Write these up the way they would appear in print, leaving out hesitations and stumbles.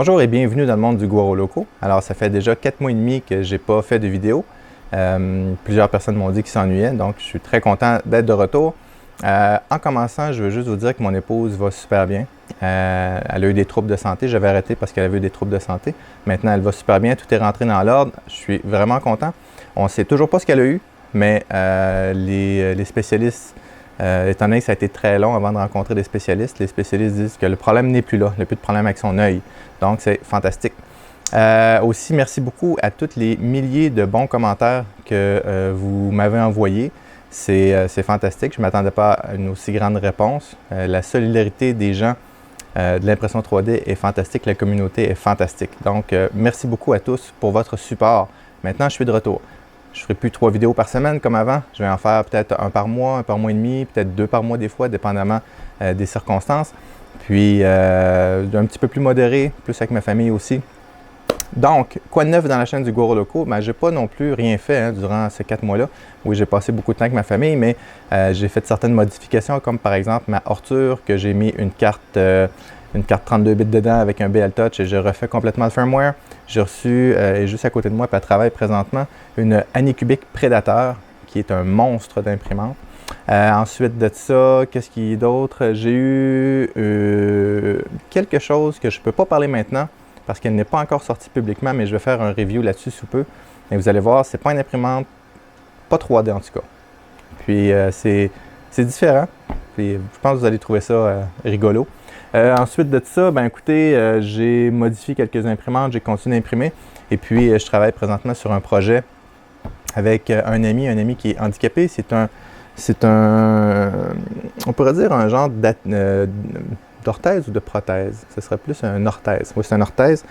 Bonjour et bienvenue dans le monde du Guaro Loco. Alors, ça fait déjà 4 mois et demi que j'ai pas fait de vidéo. Plusieurs personnes m'ont dit qu'ils s'ennuyaient, donc je suis très content d'être de retour. En commençant, je veux juste vous dire que mon épouse va super bien. Elle a eu des troubles de santé. J'avais arrêté parce qu'elle avait eu des troubles de santé. Maintenant, elle va super bien. Tout est rentré dans l'ordre. Je suis vraiment content. On ne sait toujours pas ce qu'elle a eu, mais les spécialistes, étant donné que ça a été très long avant de rencontrer des spécialistes, les spécialistes disent que le problème n'est plus là. Il n'y a plus de problème avec son œil. Donc, c'est fantastique. Aussi, merci beaucoup à tous les milliers de bons commentaires que vous m'avez envoyés. C'est fantastique. Je ne m'attendais pas à une aussi grande réponse. La solidarité des gens de l'impression 3D est fantastique. La communauté est fantastique. Donc, merci beaucoup à tous pour votre support. Maintenant, je suis de retour. Je ne ferai plus 3 vidéos par semaine comme avant. Je vais en faire peut-être un par mois et demi, peut-être 2 par mois des fois, dépendamment des circonstances. Puis, un petit peu plus modéré, plus avec ma famille aussi. Donc, quoi de neuf dans la chaîne du Guaro Loco? Ben, j'ai pas non plus rien fait durant ces 4 mois-là. Oui, j'ai passé beaucoup de temps avec ma famille, mais j'ai fait certaines modifications, comme par exemple ma horture, que j'ai mis une carte 32 bits dedans avec un BL Touch et j'ai refait complètement le firmware. J'ai reçu, et juste à côté de moi, puis elle travaille présentement, une Anycubic Predator, qui est un monstre d'imprimante. Ensuite de ça, qu'est-ce qu'il y a d'autre? J'ai eu quelque chose que je ne peux pas parler maintenant, parce qu'elle n'est pas encore sortie publiquement, mais je vais faire un review là-dessus sous peu. Et vous allez voir, c'est pas une imprimante, pas 3D en tout cas. Puis c'est différent. Puis, je pense que vous allez trouver ça rigolo. Ensuite de ça, ben écoutez, j'ai modifié quelques imprimantes, j'ai continué d'imprimer. Et puis, je travaille présentement sur un projet avec un ami qui est handicapé. C'est un, on pourrait dire un genre d'orthèse ou de prothèse? Ce serait plus un orthèse. Oui, c'est un orthèse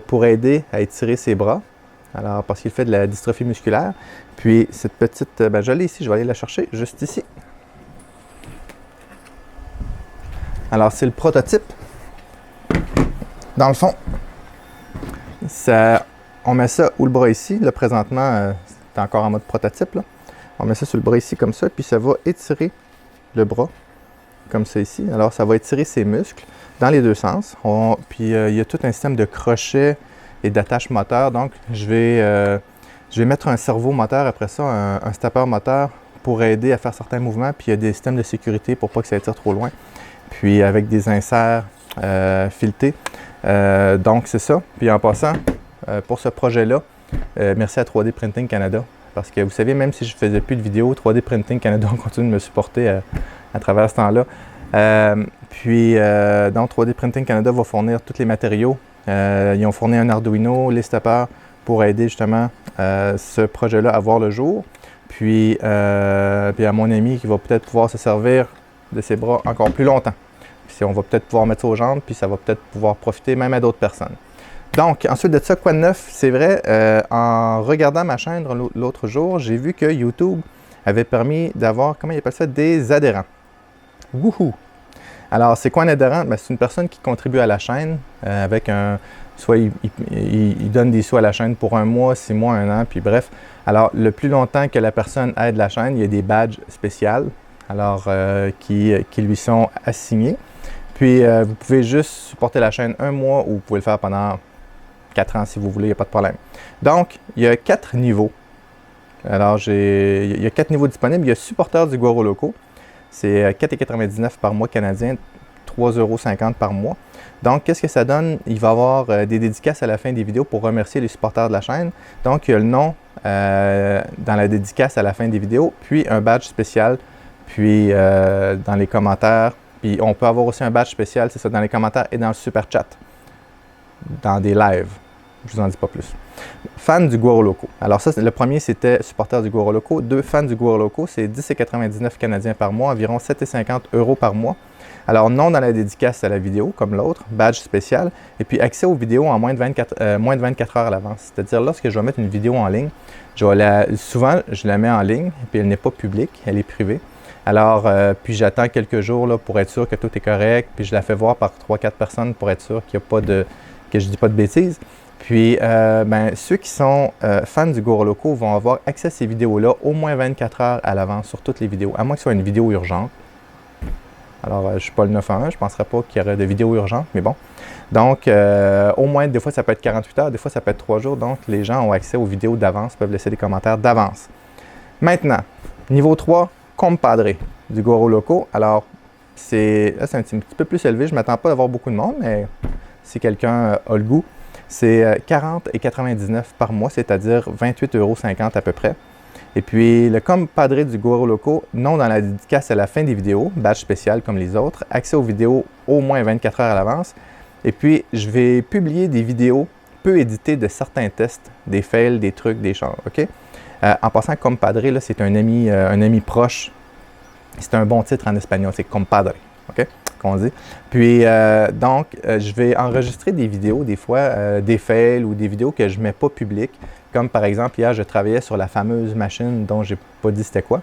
pour aider à étirer ses bras. Alors, parce qu'il fait de la dystrophie musculaire. Puis, cette petite, ben, je l'ai ici, je vais aller la chercher juste ici. Alors, c'est le prototype. Dans le fond, on met ça où le bras ici. Là, présentement, c'est encore en mode prototype. Là. On met ça sur le bras ici comme ça, puis ça va étirer le bras. Comme ça ici. Alors, ça va étirer ses muscles dans les deux sens. Puis, il y a tout un système de crochets et d'attache moteur. Donc, je vais mettre un servo moteur après ça, un stepper moteur pour aider à faire certains mouvements. Puis, il y a des systèmes de sécurité pour pas que ça étire trop loin. Puis, avec des inserts filetés. Donc, c'est ça. Puis, en passant, pour ce projet-là, merci à 3D Printing Canada. Parce que vous savez, même si je ne faisais plus de vidéos, 3D Printing Canada continue de me supporter à travers ce temps-là. Donc 3D Printing Canada va fournir tous les matériaux. Ils ont fourni un Arduino, les steppers pour aider justement ce projet-là à voir le jour. Puis à mon ami qui va peut-être pouvoir se servir de ses bras encore plus longtemps. Puis on va peut-être pouvoir mettre ça aux jambes, puis ça va peut-être pouvoir profiter même à d'autres personnes. Donc, ensuite de ça, quoi de neuf? C'est vrai, en regardant ma chaîne l'autre jour, j'ai vu que YouTube avait permis d'avoir, comment ils appellent ça, des adhérents. Wouhou! Alors, c'est quoi un adhérent? Ben, c'est une personne qui contribue à la chaîne avec un... Soit il donne des sous à la chaîne pour 1 mois, 6 mois, 1 an, puis bref. Alors, le plus longtemps que la personne aide la chaîne, il y a des badges spéciaux, alors qui lui sont assignés. Puis, vous pouvez juste supporter la chaîne 1 mois ou vous pouvez le faire pendant 4 ans si vous voulez, il n'y a pas de problème. Donc, il y a 4 niveaux. Alors, il y a 4 niveaux disponibles. Il y a supporteur du Guaro Loco. C'est 4,99 par mois canadien, 3,50 € par mois. Donc, qu'est-ce que ça donne? Il va y avoir des dédicaces à la fin des vidéos pour remercier les supporters de la chaîne. Donc, il y a le nom dans la dédicace à la fin des vidéos, puis un badge spécial, puis dans les commentaires. Puis, on peut avoir aussi un badge spécial, c'est ça, dans les commentaires et dans le super chat, dans des lives. Je vous en dis pas plus. Fan du Guaro Loco. Alors ça, le premier, c'était supporter du Guaro Loco. 2 fans du Guaro Loco, c'est 10,99 canadiens par mois, environ 7,50 € par mois. Alors, non dans la dédicace à la vidéo, comme l'autre, badge spécial, et puis accès aux vidéos en moins de 24 heures à l'avance. C'est-à-dire, lorsque je vais mettre une vidéo en ligne, souvent, je la mets en ligne, puis elle n'est pas publique, elle est privée. Alors, puis j'attends quelques jours là, pour être sûr que tout est correct, puis je la fais voir par 3-4 personnes pour être sûr qu'il n'y a pas de, que je ne dis pas de bêtises. Puis, ceux qui sont fans du Guaro Loco vont avoir accès à ces vidéos-là au moins 24 heures à l'avance sur toutes les vidéos, à moins que ce soit une vidéo urgente. Alors, je ne suis pas le 911, je ne penserais pas qu'il y aurait de vidéos urgentes, mais bon. Donc, au moins, des fois, ça peut être 48 heures, des fois, ça peut être 3 jours. Donc, les gens ont accès aux vidéos d'avance, peuvent laisser des commentaires d'avance. Maintenant, niveau 3, Compadre du Goro Loco. Alors, là, c'est un petit peu plus élevé. Je ne m'attends pas à avoir beaucoup de monde, mais si quelqu'un a le goût, c'est 40,99 € par mois, c'est-à-dire 28,50 € à peu près. Et puis, le Compadre du Goro Loco, non dans la dédicace à la fin des vidéos, badge spécial comme les autres, accès aux vidéos au moins 24 heures à l'avance. Et puis, je vais publier des vidéos peu éditées de certains tests, des fails, des trucs, des choses, OK? En passant, Compadre, c'est un ami proche. C'est un bon titre en espagnol, c'est Compadre, OK? Qu'on dit. Puis, je vais enregistrer des vidéos, des fois, des fails ou des vidéos que je ne mets pas publiques. Comme par exemple, hier, je travaillais sur la fameuse machine dont je n'ai pas dit c'était quoi.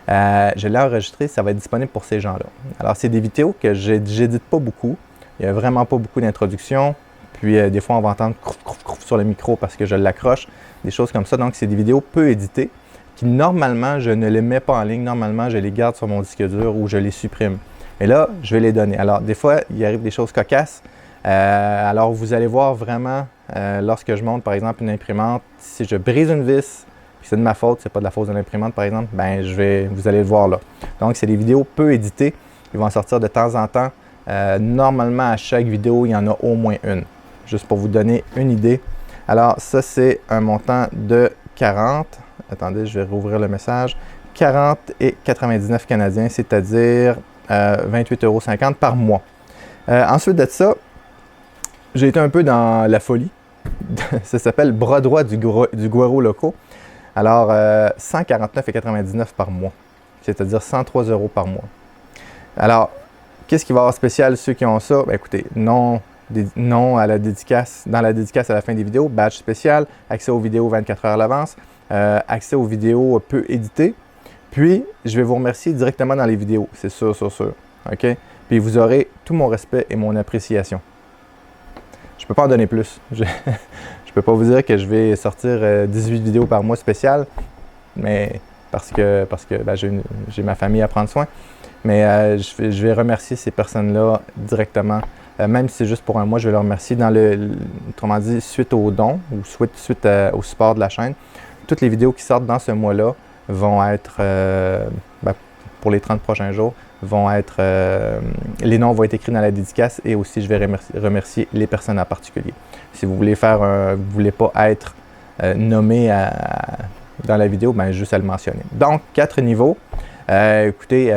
Je l'ai enregistrée, ça va être disponible pour ces gens-là. Alors, c'est des vidéos que je n'édite pas beaucoup. Il n'y a vraiment pas beaucoup d'introduction. Puis, des fois, on va entendre crouf, crouf, crouf sur le micro parce que je l'accroche. Des choses comme ça. Donc, c'est des vidéos peu éditées qui, normalement, je ne les mets pas en ligne. Normalement, je les garde sur mon disque dur ou je les supprime. Et là, je vais les donner. Alors, des fois, il arrive des choses cocasses. Alors, vous allez voir vraiment, lorsque je monte, par exemple, une imprimante, si je brise une vis, puis c'est de ma faute, c'est pas de la faute de l'imprimante, par exemple, ben vous allez le voir là. Donc, c'est des vidéos peu éditées. Ils vont sortir de temps en temps. Normalement, à chaque vidéo, il y en a au moins une. Juste pour vous donner une idée. Alors, ça, c'est un montant de 40. Attendez, je vais rouvrir le message. 40,99 canadiens, c'est-à-dire 28,50 € par mois. Ensuite de ça, j'ai été un peu dans la folie. Ça s'appelle Bras droit du Goro Loco. Alors, 149,99 € par mois, c'est-à-dire 103 € par mois. Alors, qu'est-ce qui va y avoir spécial ceux qui ont ça? Bien, écoutez, non à la dédicace, dans la dédicace à la fin des vidéos, badge spécial, accès aux vidéos 24 heures à l'avance, accès aux vidéos peu éditées. Puis, je vais vous remercier directement dans les vidéos, c'est sûr. OK? Puis, vous aurez tout mon respect et mon appréciation. Je ne peux pas en donner plus. Je ne peux pas vous dire que je vais sortir 18 vidéos par mois spéciales, mais parce que ben, j'ai ma famille à prendre soin. Mais je vais remercier ces personnes-là directement. Même si c'est juste pour un mois, je vais les remercier autrement dit, suite aux dons ou suite au support de la chaîne. Toutes les vidéos qui sortent dans ce mois-là vont être, pour les 30 prochains jours, les noms vont être écrits dans la dédicace et aussi je vais remercier les personnes en particulier. Si vous voulez voulez pas être nommé dans la vidéo, ben juste à le mentionner. Donc, 4 niveaux. Écoutez,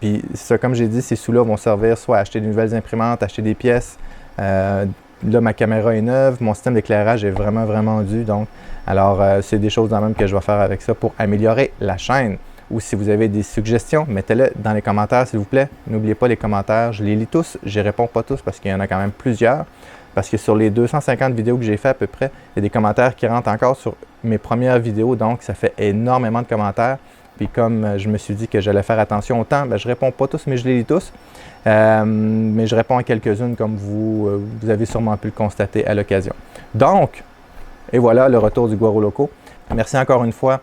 puis ça, comme j'ai dit, ces sous-là vont servir soit à acheter de nouvelles imprimantes, acheter des pièces. Là, ma caméra est neuve, mon système d'éclairage est vraiment dû. Donc, alors, c'est des choses quand même que je vais faire avec ça pour améliorer la chaîne. Ou si vous avez des suggestions, mettez-les dans les commentaires, s'il vous plaît. N'oubliez pas les commentaires, je les lis tous. Je ne réponds pas tous parce qu'il y en a quand même plusieurs. Parce que sur les 250 vidéos que j'ai fait à peu près, il y a des commentaires qui rentrent encore sur mes premières vidéos. Donc, ça fait énormément de commentaires. Puis comme je me suis dit que j'allais faire attention au temps, ben, je ne réponds pas tous, mais je les lis tous. Mais je réponds à quelques-unes comme vous avez sûrement pu le constater à l'occasion. Donc, et voilà le retour du Goro Loco. Merci encore une fois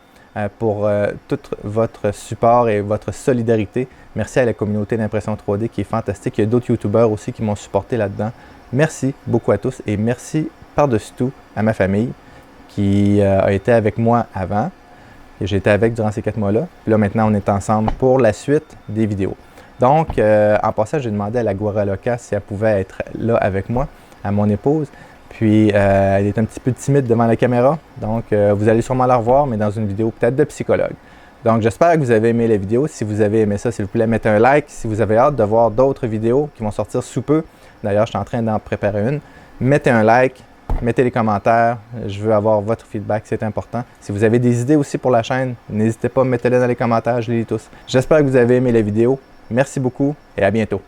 pour tout votre support et votre solidarité. Merci à la communauté d'impression 3D qui est fantastique. Il y a d'autres YouTubeurs aussi qui m'ont supporté là-dedans. Merci beaucoup à tous et merci par-dessus tout à ma famille qui a été avec moi avant. Et j'ai été avec durant ces 4 mois-là. Puis là, maintenant, on est ensemble pour la suite des vidéos. Donc, en passant, j'ai demandé à la Goro Loca si elle pouvait être là avec moi, à mon épouse. Puis, elle est un petit peu timide devant la caméra. Donc, vous allez sûrement la revoir, mais dans une vidéo peut-être de psychologue. Donc, j'espère que vous avez aimé la vidéo. Si vous avez aimé ça, s'il vous plaît, mettez un like. Si vous avez hâte de voir d'autres vidéos qui vont sortir sous peu, d'ailleurs, je suis en train d'en préparer une, mettez un like. Mettez les commentaires, je veux avoir votre feedback, c'est important. Si vous avez des idées aussi pour la chaîne, n'hésitez pas, mettez-les dans les commentaires, je les lis tous. J'espère que vous avez aimé la vidéo. Merci beaucoup et à bientôt.